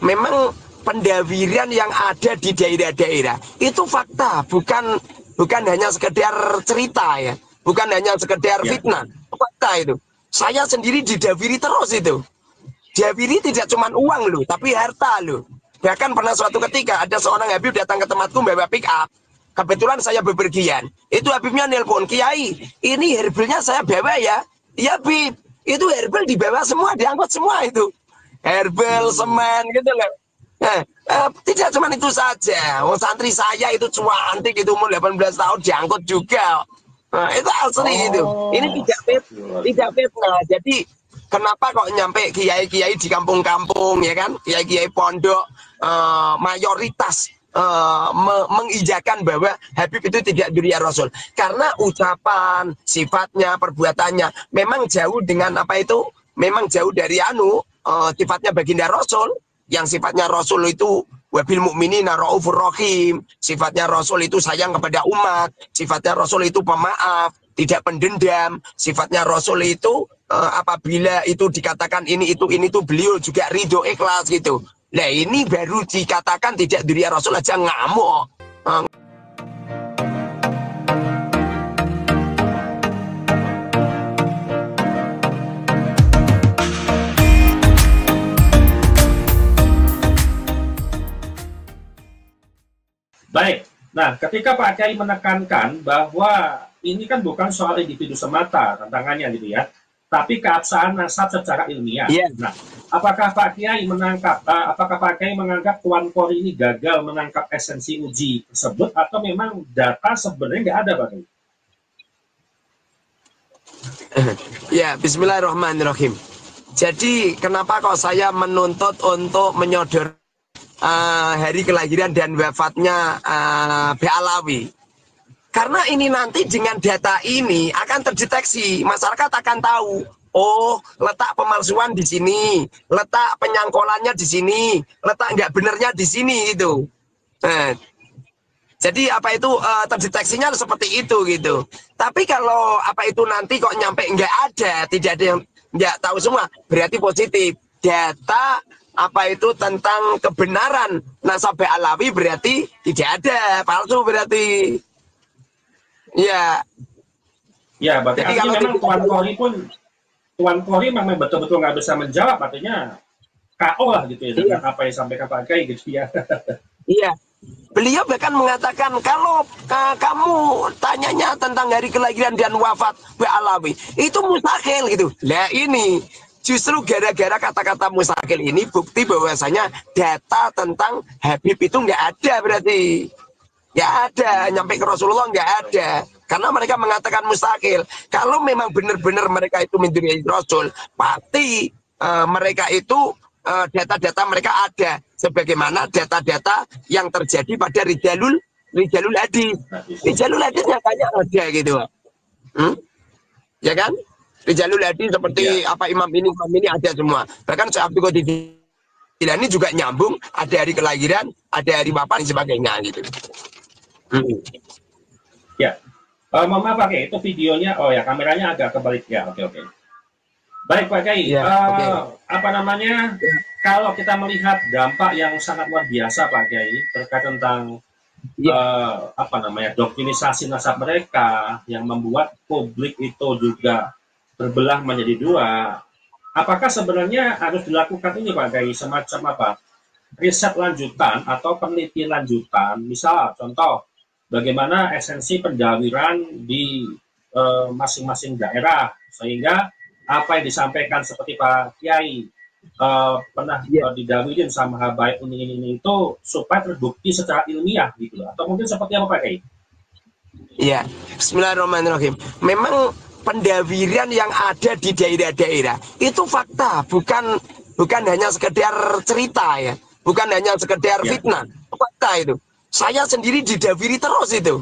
Memang pendawiran yang ada di daerah-daerah itu fakta, bukan hanya sekedar cerita ya, bukan hanya sekedar fitnah, fakta itu. Saya sendiri didawiri terus itu. Dawiri tidak cuma uang loh, tapi harta loh. Bahkan pernah suatu ketika ada seorang Habib datang ke tempatku bawa pick up. Kebetulan saya bepergian. Itu Habibnya nelpon, Kiai, ini herbalnya saya bawa ya. Iya Habib, itu herbal dibawa semua, diangkut semua itu. Herbal, semen gitu loh. Nah, tidak cuma itu saja. Oh, santri saya itu cuantik, itu umur 18 tahun diangkut juga. Nah, itu asli itu. Ini tidak fitnah. Jadi kenapa kok nyampe kiai-kiai di kampung-kampung ya kan? Kiai-kiai pondok mayoritas mengijakan bahwa Habib itu tidak dzurriyyah Rasul. Karena ucapan, sifatnya, perbuatannya memang jauh dengan apa itu? Memang jauh dari sifatnya baginda Rasul. Yang sifatnya Rasul itu wabil mukminina raufur rahim, sifatnya Rasul itu sayang kepada umat, sifatnya Rasul itu pemaaf, tidak pendendam, sifatnya Rasul itu apabila itu dikatakan ini itu beliau juga ridho ikhlas gitu. Nah ini baru dikatakan tidak dzurriyyah Rasul aja ngamuk. Baik, nah ketika Pak Kiai menekankan bahwa ini kan bukan soal individu semata tantangannya gitu ya, tapi keabsahan nasab secara ilmiah. Nah, apakah Pak Kiai menganggap Tuan Pori ini gagal menangkap esensi uji tersebut atau memang data sebenarnya nggak ada Pak Kiai? Ya, bismillahirrahmanirrahim. Jadi kenapa kok saya menuntut untuk menyodor hari kelahiran dan wafatnya Ba'alawi? Karena ini nanti dengan data ini akan terdeteksi, masyarakat akan tahu. Oh, letak pemalsuan di sini, letak penyangkolannya di sini, letak nggak benernya di sini gitu. Nah, jadi apa itu terdeteksinya seperti itu gitu. Tapi kalau apa itu nanti kok nyampe nggak ada, tidak ada yang nggak tahu semua, berarti positif. Data apa itu tentang kebenaran nasab Ba'alawi berarti tidak ada, palsu berarti. Ya. Ya, berarti jadi artinya memang Tuan Pori memang betul-betul nggak bisa menjawab, artinya KO lah gitu ya dengan apa yang disampaikan Pak Kiai gitu ya. Iya. Beliau bahkan mengatakan kalau kamu tanyanya tentang hari kelahiran dan wafat Ba'alawi itu mustahil gitu. Nah ini justru gara-gara kata-kata mustahil ini bukti bahwasanya data tentang Habib itu nggak ada berarti. Nggak ada, nyampe ke Rasulullah nggak ada. Karena mereka mengatakan mustahil. Kalau memang benar-benar mereka itu menjadi Rasul, pasti mereka itu data-data mereka ada. Sebagaimana data-data yang terjadi pada Rijalul Hadis. Rijalul Hadis nyatanya ada gitu. Ya kan? Rijalul Hadis seperti apa imam ini ada semua. Bahkan Syekh Abdul Qadir Jilani juga nyambung, ada hari kelahiran, ada hari wafat dan sebagainya gitu. Ya, mohon maaf Pak Kiai, itu videonya, oh ya kameranya agak kebalik ya, oke. Baik Pak Kiai, apa namanya, kalau kita melihat dampak yang sangat luar biasa Pak Kiai terkait tentang apa namanya doktrinisasi nasab mereka yang membuat publik itu juga terbelah menjadi dua. Apakah sebenarnya harus dilakukan ini Pak Kiai semacam apa? Riset lanjutan atau penelitian lanjutan, misal contoh bagaimana esensi pendawiran di masing-masing daerah sehingga apa yang disampaikan seperti Pak Kiai pernah didawirin sama habaib ini itu supaya terbukti secara ilmiah gitu loh. Atau mungkin seperti apa Pak Kiai? Iya, bismillahirrahmanirrahim. Memang pendawiran yang ada di daerah-daerah itu fakta, bukan hanya sekedar cerita ya, bukan hanya sekedar fitnah, fakta itu. Saya sendiri didawiri terus itu.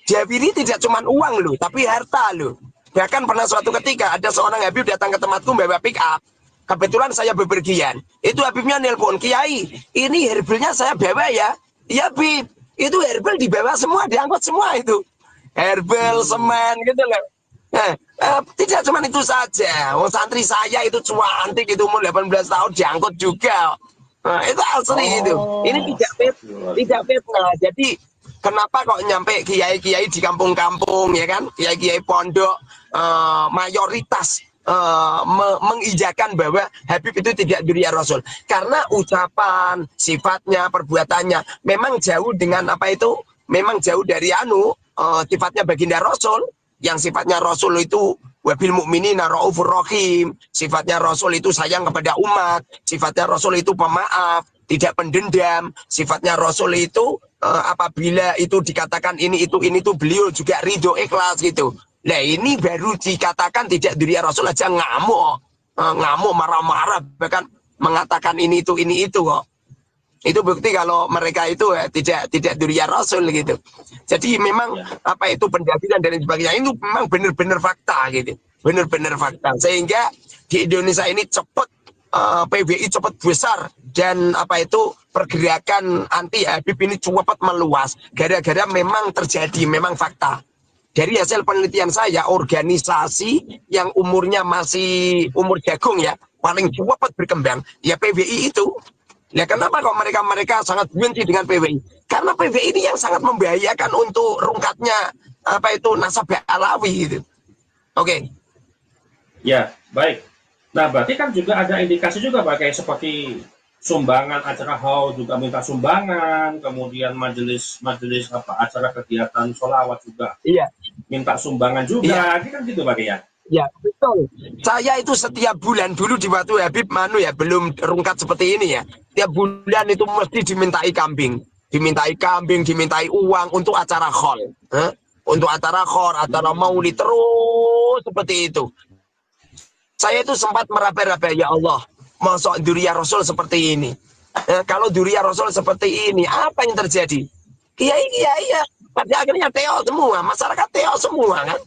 Dawiri tidak cuma uang loh, tapi harta loh. Bahkan pernah suatu ketika ada seorang Habib datang ke tempatku bawa pick up. Kebetulan saya bepergian. Itu Habibnya nelpon, Kiai, ini herbalnya saya bawa ya. Iya Habib, itu herbal dibawa semua, diangkut semua itu. Herbal, semen gitu loh. Nah, tidak cuma itu saja. Oh, santri saya itu cuantik, itu umur 18 tahun diangkut juga. Nah, itu asli itu. Ini tidak fitnah. Jadi kenapa kok nyampe kiai-kiai di kampung-kampung ya kan, kiai-kiai pondok mayoritas mengijakan bahwa Habib itu tidak dzurriyyah Rasul, karena ucapan, sifatnya, perbuatannya memang jauh dengan apa itu, memang jauh dari sifatnya baginda Rasul, yang sifatnya Rasul itu wabil mu'minina raufur rahim, sifatnya Rasul itu sayang kepada umat, sifatnya Rasul itu pemaaf, tidak pendendam, sifatnya Rasul itu apabila itu dikatakan ini itu beliau juga ridho ikhlas gitu. Nah ini baru dikatakan tidak dzurriyyah Rasul aja ngamuk, marah-marah, bahkan mengatakan ini itu kok. Itu bukti kalau mereka itu tidak dzurriyyah Rasul gitu. Jadi memang apa itu pendalilan dan sebagainya itu memang benar-benar fakta gitu, benar-benar fakta. Sehingga di Indonesia ini cepat PBI cepat besar, dan apa itu pergerakan anti Habib ini cepat meluas gara-gara memang terjadi, memang fakta. Dari hasil penelitian saya, organisasi yang umurnya masih umur jagung ya, paling cepat berkembang, ya PBI itu. Ya kenapa kok mereka sangat benci dengan PBI? Karena PBI ini yang sangat membahayakan untuk rungkatnya apa itu nasabah Alawi gitu. Oke. Ya, baik. Nah, berarti kan juga ada indikasi juga Pak, kayak seperti sumbangan acara haul juga minta sumbangan, kemudian majelis acara kegiatan sholawat juga minta sumbangan juga, kan gitu Pak ya? Ya betul. Saya itu setiap bulan dulu di waktu Habib belum rungkat seperti ini ya. Tiap bulan itu mesti dimintai kambing, dimintai uang untuk acara haul, untuk acara haul, acara maulid terus seperti itu. Saya itu sempat meraba-raba, ya Allah, masuk dzurriyyah Rasul seperti ini. Kalau dzurriyyah Rasul seperti ini, apa yang terjadi? Kiai-kiai ya, pada akhirnya teo semua, masyarakat teo semua kan.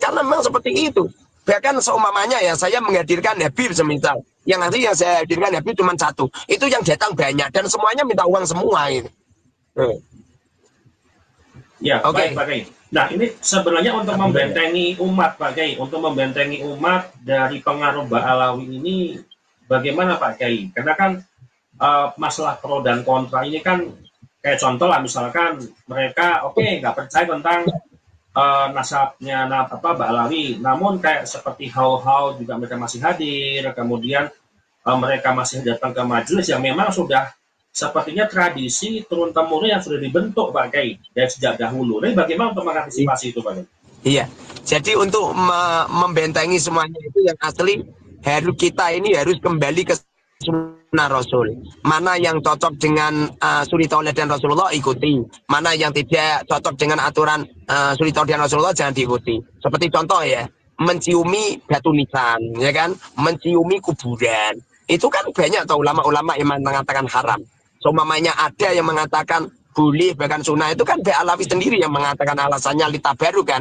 Karena memang seperti itu. Bahkan seumpamanya ya, saya menghadirkan Habib semisal, yang nanti yang saya hadirkan Habib cuma satu, itu yang datang banyak dan semuanya minta uang semua ini. Ya, baik Pak Kiai. Nah, ini sebenarnya untuk membentengi umat Pak Kiai, untuk membentengi umat dari pengaruh Ba'alawi ini bagaimana Pak Kiai? Karena kan masalah pro dan kontra ini kan kayak contoh lah, misalkan mereka nggak percaya tentang nasabnya Ba'alawi, namun kayak seperti haul-haul juga mereka masih hadir, kemudian mereka masih datang ke majelis yang memang sudah sepertinya tradisi turun-temurun yang sudah dibentuk Pak Kiai dari sejak dahulu. Nah, bagaimana untuk mengantisipasi itu Pak Kiai? Iya, jadi untuk membentengi semuanya itu yang asli, kita harus kembali ke sunnah Rasul. Mana yang cocok dengan suri tauladan Rasulullah ikuti, mana yang tidak cocok dengan aturan suri tauladan Rasulullah jangan diikuti. Seperti contoh ya, menciumi batu nisan, ya kan, menciumi kuburan. Itu kan banyak ulama-ulama yang mengatakan haram. Seumpamanya ada yang mengatakan boleh bahkan sunnah, itu kan Ba'alawi sendiri yang mengatakan alasannya litabaru kan.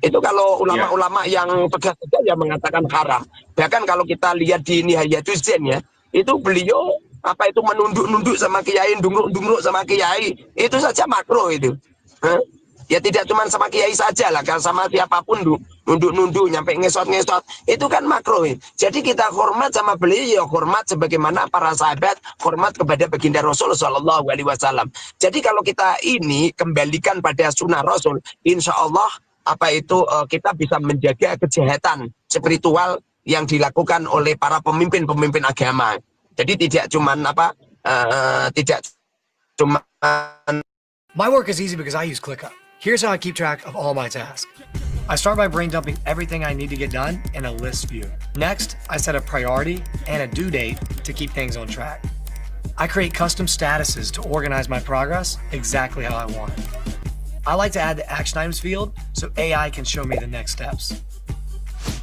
Itu kalau ulama-ulama yang tegas-tegas yang mengatakan haram. Bahkan kalau kita lihat di Nihayatul Zain ya, itu beliau apa itu menunduk-nunduk sama kiai, dunguk-dunguk sama kiai, itu saja makruh itu. Ya tidak cuma sama kiai saja lah, kalau sama siapapun nunduk-nunduk nyampe ngesot-ngesot, itu kan makruh. Jadi kita hormat sama beliau, ya hormat sebagaimana para sahabat hormat kepada baginda Rasul Shallallahu Alaihi Wasallam. Jadi kalau kita ini kembalikan pada sunnah Rasul, insya Allah apa itu kita bisa menjaga kejahatan spiritual yang dilakukan oleh para pemimpin agama. Jadi tidak cuman tidak cuman. My work is easy because I use ClickUp. Here's how I keep track of all my tasks. I start by brain dumping everything I need to get done in a list view. Next, I set a priority and a due date to keep things on track. I create custom statuses to organize my progress exactly how I want it. I like to add the action items field so AI can show me the next steps.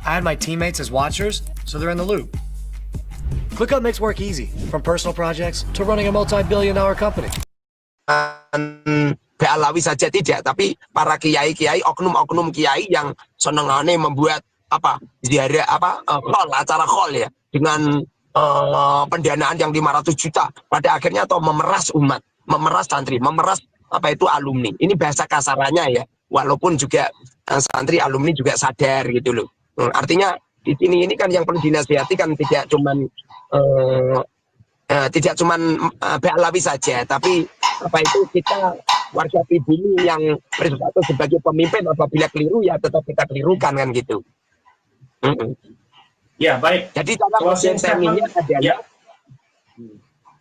I add my teammates as watchers so they're in the loop. ClickUp makes work easy, from personal projects to running a multi-billion-dollar company. Ba'alawi saja tidak, tapi para kiai-kiai, oknum-oknum kiai yang senengane membuat ziarah acara khol ya, dengan pendanaan yang 500 juta pada akhirnya atau memeras umat, memeras santri, memeras alumni. Ini bahasa kasarannya ya, walaupun juga santri alumni juga sadar gitu loh. Artinya di sini ini kan yang perlu dinasihati kan tidak cuman tidak cuma Ba'alawi saja, tapi apa itu kita warga pribumi yang bersatu sebagai pemimpin, apabila keliru ya tetap kita kelirukan kan gitu. Ya baik. Jadi cara membentenginya adalah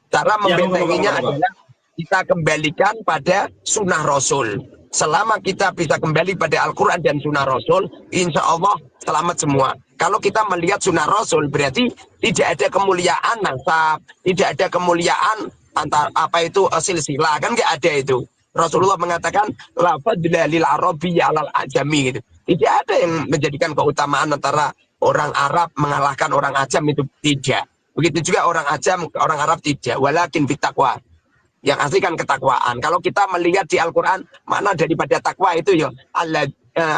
cara membentenginya adalah kita kembalikan pada sunnah Rasul. Selama kita bisa kembali pada Al-Quran dan sunnah Rasul, insya Allah selamat semua. Kalau kita melihat sunnah Rasul, berarti tidak ada kemuliaan nasab, tidak ada kemuliaan antar apa itu silsilah, kan nggak ada itu. Rasulullah mengatakan la fadla lil arabi alal ajami gitu. Tidak ada yang menjadikan keutamaan antara orang Arab mengalahkan orang Ajam, itu tidak. Begitu juga orang Ajam, orang Arab tidak. Walakin bittaqwa. Yang asli kan ketakwaan. Kalau kita melihat di Al-Quran, makna daripada takwa itu ya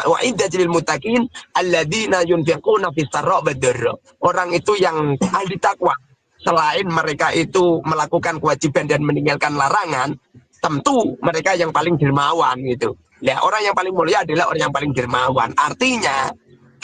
wa iddatil muttaqin alladzina yunfiquna fis sarra wad dharra. Orang itu yang ahli takwa. Selain mereka itu melakukan kewajiban dan meninggalkan larangan, tentu mereka yang paling dermawan gitu. Nah, orang yang paling mulia adalah orang yang paling dermawan. Artinya,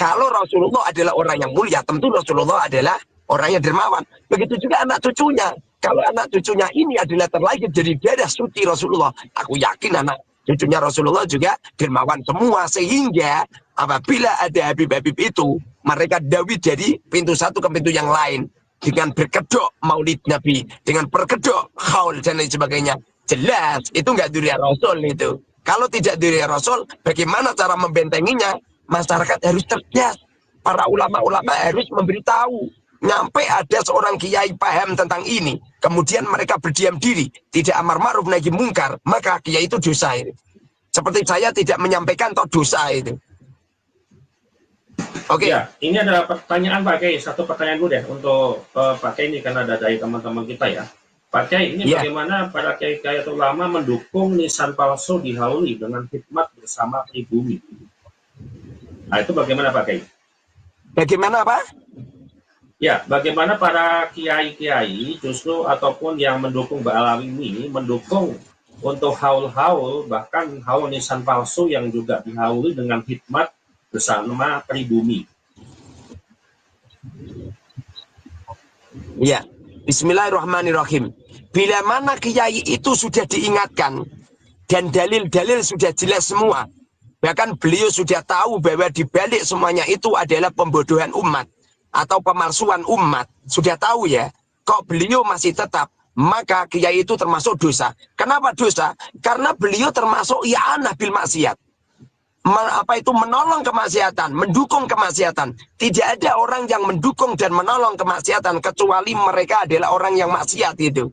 kalau Rasulullah adalah orang yang mulia, tentu Rasulullah adalah orang yang dermawan. Begitu juga anak cucunya. Kalau anak cucunya ini adalah terlahir dari darah suci Rasulullah, aku yakin anak cucunya Rasulullah juga dermawan semua. Sehingga apabila ada habib-habib itu, mereka dawi dari pintu satu ke pintu yang lain. Dengan berkedok maulid Nabi, dengan berkedok haul dan lain sebagainya. Jelas, itu nggak dari Rasul itu. Kalau tidak dari Rasul, bagaimana cara membentenginya? Masyarakat harus cerdas. Para ulama-ulama harus memberitahu. Nyampe ada seorang kiai paham tentang ini, kemudian mereka berdiam diri, tidak amar ma'ruf nahi mungkar, maka kiai itu dosa itu. Seperti saya tidak menyampaikan toh dosa itu. Oke. Ya, ini adalah pertanyaan Pak Kiai. Satu pertanyaan dulu deh untuk Pak Kiai ini, karena ada dari teman-teman kita ya. Pak Kiai, ini bagaimana para kiai-kiai atau ulama mendukung nisan palsu dihauli dengan khidmat bersama pribumi? Nah, itu bagaimana Pak Kiai? Bagaimana Pak? Ya, bagaimana para kiai-kiai justru ataupun yang mendukung Ba'alawi ini mendukung untuk haul-haul, bahkan haul nisan palsu yang juga dihauli dengan khidmat bersama pribumi. Ya, bismillahirrahmanirrahim. Bila mana kiai itu sudah diingatkan dan dalil-dalil sudah jelas semua, bahkan beliau sudah tahu bahwa dibalik semuanya itu adalah pembodohan umat atau pemalsuan umat, sudah tahu ya, kok beliau masih tetap, maka kiai itu termasuk dosa. Kenapa dosa? Karena beliau termasuk i'anah bil maksiat. Apa itu menolong kemaksiatan, mendukung kemaksiatan. Tidak ada orang yang mendukung dan menolong kemaksiatan kecuali mereka adalah orang yang maksiat itu.